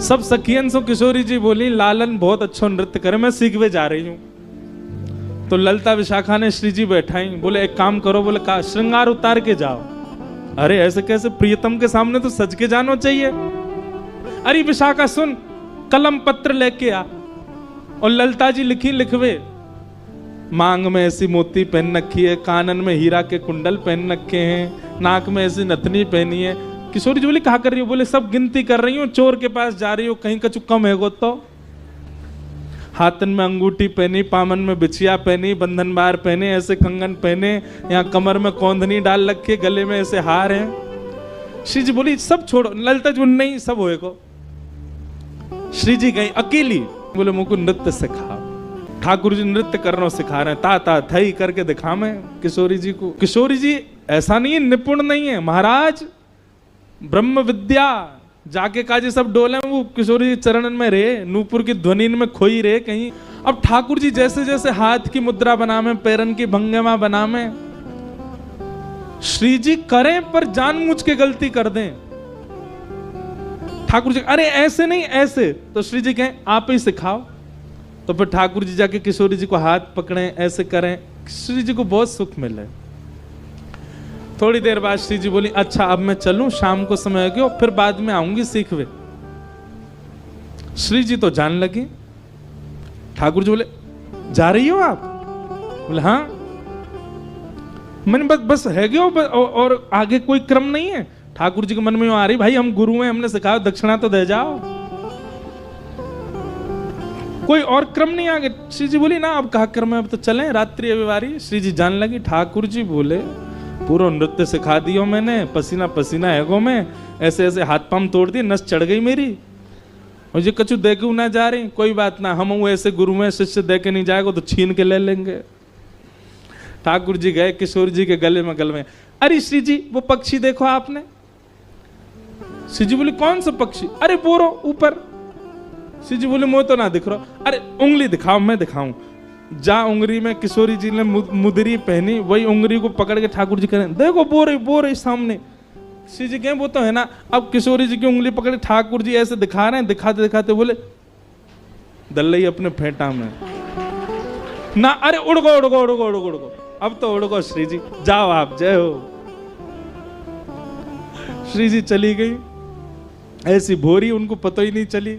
सब सखियन सो किशोरी जी बोली लालन बहुत अच्छा नृत्य करे, मैं सीखवे जा रही हूं। तो ललिता विशाखा ने श्री जी बैठाई, बोले एक काम करो, बोले का श्रृंगार उतार के जाओ। अरे ऐसे कैसे, प्रियतम के सामने तो सज के जाना चाहिए। अरे विशाखा सुन, कलम पत्र लेके आ। और ललिता जी लिखवे, मांग में ऐसी मोती पहन रखी है, कानन में हीरा के कुंडल पहन रखे हैं, नाक में ऐसी नथनी पहनी है। किशोरी जी बोली कहा कर रही हो? बोले सब गिनती कर रही हूँ, चोर के पास जा रही हो, कहीं कछु कम है गो तो। हाथन में अंगूठी पहनी, पामन में बिछिया पहनी, बंधन बार पहने, ऐसे कंगन पहने, यहाँ कमर में कौंधनी डाल रखी, गले में ऐसे हार है। श्री जी बोली सब छोड़ो। ललिता जी नहीं सब होएगो। श्री जी गई अकेली, बोले मुझको नृत्य सिखाओ। ठाकुर जी नृत्य करना सिखा रहे हैं, ता ता थई करके दिखा मैं किशोरी जी को। किशोरी जी ऐसा नहीं है, निपुण नहीं है, महाराज ब्रह्म विद्या जाके काजी सब डोले, वो किशोरी जी चरणन में रहे, नूपुर की ध्वनि में खोई रहे कहीं। अब ठाकुर जी जैसे जैसे हाथ की मुद्रा बनावे, पैरन की भंगिमा बनावे, श्री जी करें पर जानबूझ के गलती कर दें। ठाकुर जी अरे ऐसे नहीं ऐसे, तो श्री जी कहें आप ही सिखाओ। तो फिर ठाकुर जी जाके किशोरी जी को हाथ पकड़े, ऐसे करें, श्री जी को बहुत सुख मिले। थोड़ी देर बाद श्री जी बोली अच्छा अब मैं चलूं, शाम को समय हो गया, फिर बाद में आऊंगी सीखवे। श्री जी तो जान लगी। ठाकुर जी बोले जा रही हो आप? बोले हाँ। मैंने बस है गयो, और आगे कोई क्रम नहीं है। ठाकुर जी के मन में आ रही भाई हम गुरु हैं, हमने सिखाया, दक्षिणा तो दे जाओ, कोई और क्रम नहीं आगे। श्री जी बोली ना अब कहा क्रम है, अब तो चलें, रात्रि अभिवारी। श्री जी जान लगी। ठाकुर जी बोले पूरा नृत्य सिखा दियो मैंने, पसीना पसीना है गो मैं, ऐसे ऐसे हाथ पांव तोड़ दिए, नस चढ़ गई मेरी, मुझे कछु दे के ना जा रही। कोई बात ना, हम ऐसे गुरु में शिष्य दे के नहीं जाएगा तो छीन के ले लेंगे। ठाकुर जी गए किशोर जी के गले में गलवे। अरे श्री जी वो पक्षी देखो आपने? श्री जी बोले कौन सा पक्षी? अरे बोरो ऊपर। श्री जी बोले मुझे तो ना दिख रहा। अरे उंगली दिखाओ, मैं दिखाऊं। जा उंगली में किशोरी जी ने मुदरी पहनी, वही उंगली को पकड़ के ठाकुर जी करें देखो बोरे सामने। श्री जी कहें वो तो है ना। अब किशोरी जी की उंगली पकड़ ठाकुर जी ऐसे दिखा रहे हैं, दिखाते दिखाते बोले दल्लई अपने फेंटा में ना। अरे उड़गो उड़गो उड़गो उड़गो उड़गो, अब तो उड़गो श्री जी, जाओ आप, जय हो। श्री जी चली गई, ऐसी भोरी उनको पता ही नहीं चली।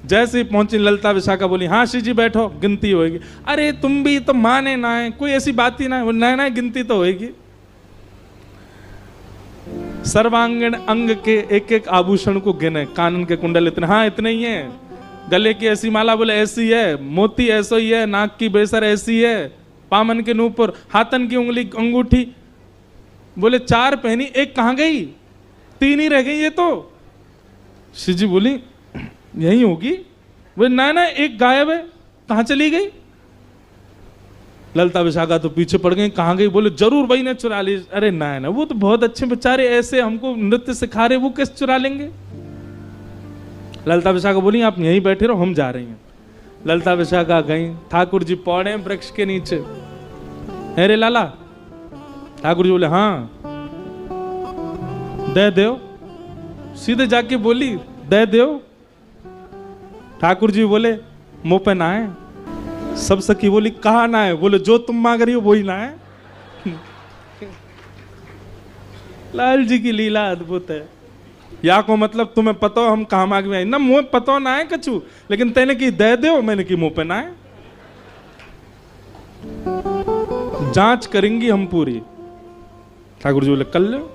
जैसे ही पहुंची ललिता विशाखा बोली हाँ श्री जी बैठो, गिनती होएगी। अरे तुम भी तो माने ना है, कोई ऐसी बात ही ना है, ना गिनती तो होएगी। सर्वांगीण अंग के एक एक आभूषण को गिने, कानन के कुंडल इतने, हाँ इतने ही है, गले की ऐसी माला बोले ऐसी है, मोती ऐसा ही है, नाक की बेसर ऐसी है, पामन के नूपुर, हाथन की उंगली अंगूठी बोले 4 पहनी, एक कहाँ गई? 3 ही रह गई ये तो। श्री जी बोली यही होगी। बोले ना एक गायब है, कहाँ चली गई? ललिता विशाखा तो पीछे पड़ गई, कहाँ गई? बोले जरूर भाई ने चुरा ली। अरे ना वो तो बहुत अच्छे बेचारे, ऐसे हमको नृत्य सिखा रहे, वो कैसे चुरा लेंगे? ललिता विशाखा बोली आप यहीं बैठे रहो, हम जा रही हैं। ललिता विशाखा गई, ठाकुर जी पौड़े वृक्ष के नीचे। अरे लाला, ठाकुर जी बोले हाँ दे दो। सीधे जाके बोली दे दो। ठाकुर जी बोले मुंह पे ना है। सब सखी बोली कहा ना है? बोले जो तुम मांग रही हो वही ना है। लाल जी की लीला अद्भुत है। या को मतलब तुम्हें पता हो हम कहा मांग में आई ना, मुंह पता ना है कछु, लेकिन तेने की दे दो, मैंने की मुंह पे ना है। जांच करेंगी हम पूरी। ठाकुर जी बोले कर लो।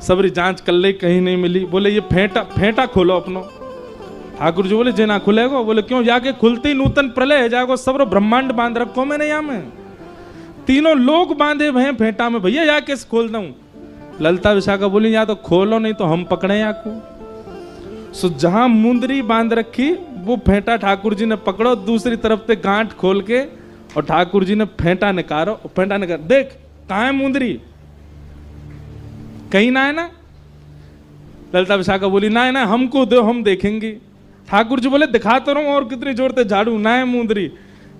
सबरी जांच कर ले, कहीं नहीं मिली। बोले ये फेंटा खोलो अपनो। ठाकुर जी बोले जे ना खुलेगो। बोले क्यों? जाके खुलते ही नूतन प्रलय है जाएगो, सब ब्रह्मांड बांध रखो मैंने यहाँ में, 3 लोग बांधे भैया फेंटा में, भैया या कैसे खोल दूं? ललिता विशाखा बोली या तो खोलो नहीं तो हम पकड़े या को। सो जहां मुंदरी बांध रखी वो फेंटा ठाकुर जी ने पकड़ो, दूसरी तरफ से गांठ खोल के, और ठाकुर जी ने फेंटा निकालो। देख कहाँ है मुंदरी? कहीं ना है ना। ललिता विशाखा बोली ना है ना, हमको दो हम देखेंगे। ठाकुर जी बोले दिखा तो रहा हूं, और कितनी जोर से झाड़ू ना है मुंदरी।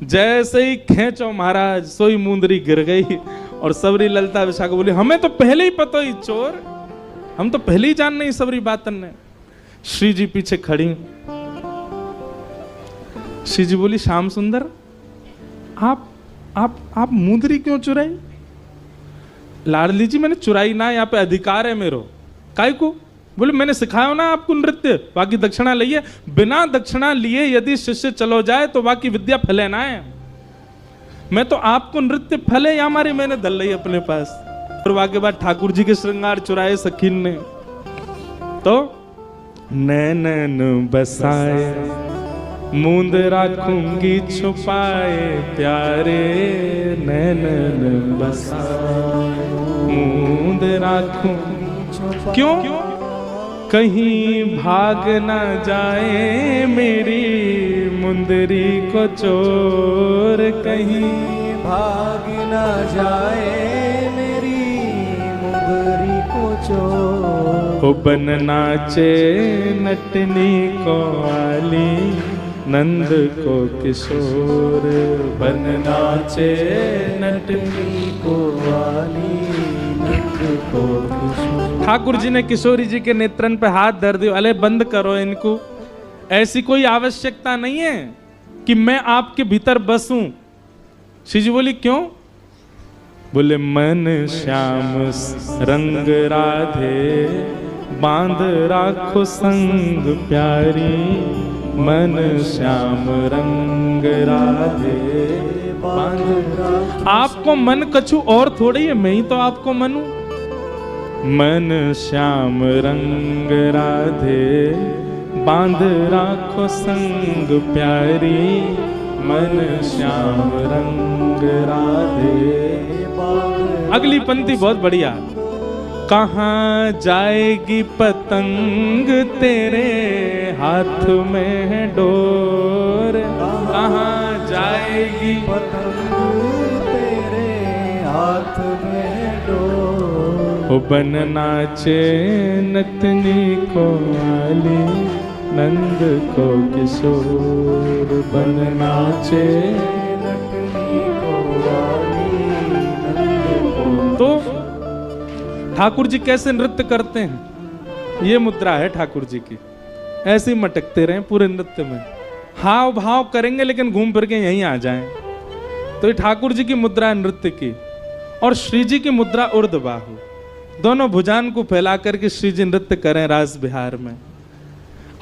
जैसे ही खेचो महाराज सोई मुंदरी गिर गई। और सबरी ललिता विशाखा बोली हमें तो पहले ही पता ही चोर, हम तो पहले ही जान नहीं सबरी बातन ने। श्री जी पीछे खड़ी। श्री जी बोली, श्याम सुंदर, आप मुंदरी क्यों चुराई? लाडली जी, मैंने चुराई ना, यहाँ पे अधिकार है मेरो। काय को? बोले, मैंने सिखाया ना आपको नृत्य, बाकी दक्षिणा लिए। बिना दक्षिणा लिए यदि शिष्य चलो जाए तो बाकी विद्या फले ना है। मैं तो आपको नृत्य फले या हमारी मैंने दल रही अपने पास। और वाके बाद ठाकुर जी के श्रृंगार चुराए सखीन ने। तो नैनन बसाए मूंद राखूंगी छुपाए प्यारे, नैनन बसाए मूंद राखूंगी। क्यों? कहीं भाग न जाए मेरी मुंदरी को चोर, कहीं भाग न जाए मेरी मुंदरी को चोर। ओ बन नाचे नटनी को आली, नंद को किशोर, बन नाचे नटनी को आली, नंद को किशोर। ठाकुर जी ने किशोरी जी के नेत्रन पे हाथ धर दिया। अरे बंद करो इनको, ऐसी कोई आवश्यकता नहीं है कि मैं आपके भीतर बसूं। श्री जी बोली, क्यों? बोले, मन श्याम रंग राधे, बांध राखो संग प्यारी, मन श्याम रंग राधे बांध राखो। आपको मन कछु और थोड़ी है, मैं ही तो आपको मन हूं। मन श्याम रंग राधे, बांध राखो संग प्यारी, मन श्याम रंग राधे। अगली पंक्ति बहुत बढ़िया। कहाँ जाएगी पतंग तेरे हाथ में है डोर, कहाँ जाएगी पतंग तेरे हाथ में है डोर। ओ बन नाचे नतनी को आली, नंद को किशोर, बन नाचे नतनी को आली, नंद को। तो ठाकुर जी कैसे नृत्य करते हैं? ये मुद्रा है ठाकुर जी की। ऐसे ही मटकते रहें पूरे नृत्य में, हाव भाव करेंगे लेकिन घूम फिर के यहीं आ जाएं। तो ये ठाकुर जी की मुद्रा है नृत्य की। और श्री जी की मुद्रा उर्ध बाहु, दोनों भुजान को फैला करके श्री जी नृत्य करें रास बिहार में।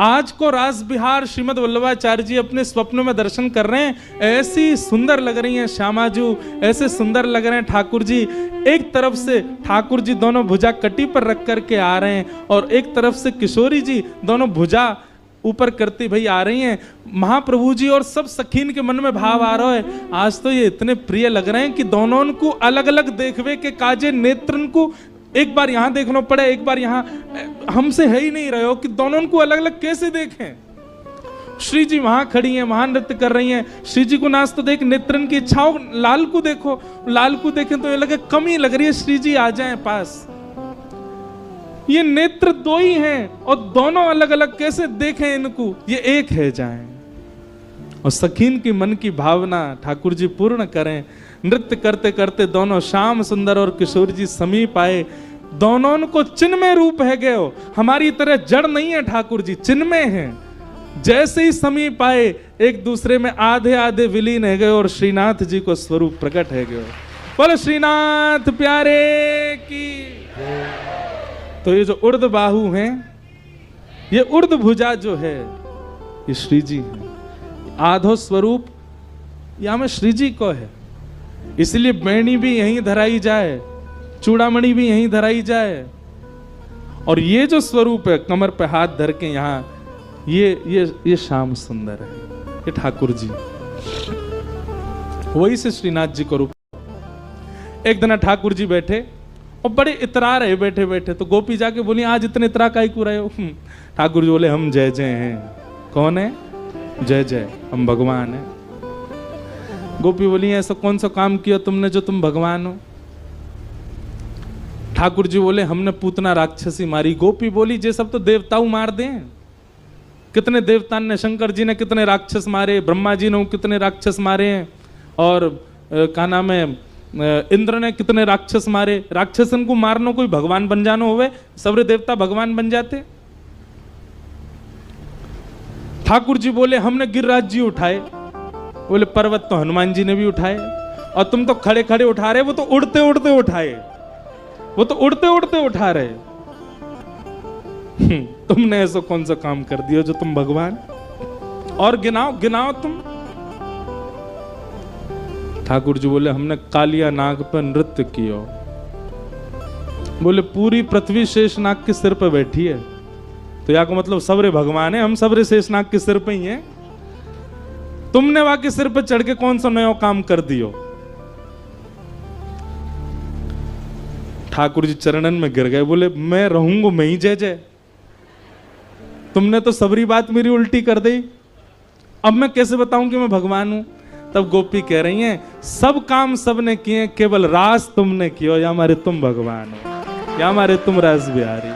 आज को रास बिहार श्रीमद वल्लभाचार्य जी अपने स्वप्न में दर्शन कर रहे हैं। ऐसी सुंदर लग रही हैं श्यामाजू, ऐसे सुंदर लग रहे हैं ठाकुर जी। एक तरफ से ठाकुर जी दोनों भुजा कटी पर रख करके आ रहे हैं और एक तरफ से किशोरी जी दोनों भुजा ऊपर करती भाई आ रही हैं। महाप्रभु जी और सब सखीन के मन में भाव आ रहा है, आज तो ये इतने प्रिय लग रहे हैं कि दोनों को अलग अलग देखवे के काजे नेत्रन को एक बार यहां देखना पड़े, एक बार यहां, हमसे है ही नहीं रहे हो कि दोनों को अलग अलग कैसे देखें। श्री जी वहां खड़ी हैं, वहां नृत्य कर रही हैं। श्री जी को नाच तो देख, नेत्रन की इच्छाओं, लाल को देखो, लाल को देखें तो ये लगे कमी लग रही है, श्री जी आ जाएं पास। ये नेत्र दो ही हैं और दोनों अलग अलग कैसे देखें इनको, ये एक है जाएं। और सखीन की मन की भावना ठाकुर जी पूर्ण करें। नृत्य करते करते दोनों श्याम सुंदर और किशोर जी समीप आए। दोनों को चिन्मय रूप है गए हो, हमारी तरह जड़ नहीं है ठाकुर जी, चिन्मय हैं। जैसे ही समीप आए एक दूसरे में आधे आधे विलीन है गए और श्रीनाथ जी को स्वरूप प्रकट है गए। बोलो श्रीनाथ प्यारे की। तो ये जो उर्ध बाहु हैं, ये उर्ध भुजा जो है ये श्री जी है। आधो स्वरूप या में श्री जी को है, इसलिए बैणी भी यहीं धराई जाए, चूड़ामणि भी यहीं धराई जाए। और ये जो स्वरूप है कमर पे हाथ धर के यहाँ, ये श्याम सुंदर है, ये ठाकुर जी, वही से श्रीनाथ जी को रूप। एक दिन ठाकुर जी बैठे और बड़े इतरा रहे बैठे बैठे, तो गोपी जाके बोली आज इतने इतरा काहे को रहे हो? ठाकुर जी बोले हम जय जय हैं। कौन है? जय जय, हम भगवान हैं। गोपी बोली ऐसा कौन सा काम किया तुमने जो तुम भगवान हो? ठाकुर जी बोले हमने पूतना राक्षसी मारी। गोपी बोली जे सब तो देवताओं मार दें, कितने देवता ने, शंकर जी ने कितने राक्षस मारे, ब्रह्मा जी ने कितने राक्षस मारे हैं, और क्या नाम है, इंद्र ने कितने राक्षस मारे। राक्षसन को मारना कोई भगवान बन जाना होवे, सबरे देवता भगवान बन जाते। ठाकुर जी बोले हमने गिरिराज जी उठाए। बोले पर्वत तो हनुमान जी ने भी उठाए, और तुम तो खड़े खड़े उठा रहे, वो तो उड़ते उड़ते उठाए, वो तो उड़ते उड़ते उठा रहे। तुमने ऐसा कौन सा काम कर दिया जो तुम भगवान? और गिनाओ गिनाओ तुम। ठाकुर जी बोले हमने कालिया नाग पर नृत्य किया। बोले पूरी पृथ्वी शेषनाग के सिर पर बैठी है, तो या को मतलब सबरे भगवान है, हम सबरे शेषनाग के सिर पे ही हैं। तुमने वहां के सिर पर चढ़ के कौन सा नया काम कर दियो? ठाकुर जी चरणन में गिर गए। बोले मैं रहूंगा मैं ही जय जय, तुमने तो सबरी बात मेरी उल्टी कर दी, अब मैं कैसे बताऊं कि मैं भगवान हूं? तब गोपी कह रही हैं सब काम सबने किए, केवल रास तुमने किया, या हमारे तुम भगवान हो, या हमारे तुम रास बिहारी।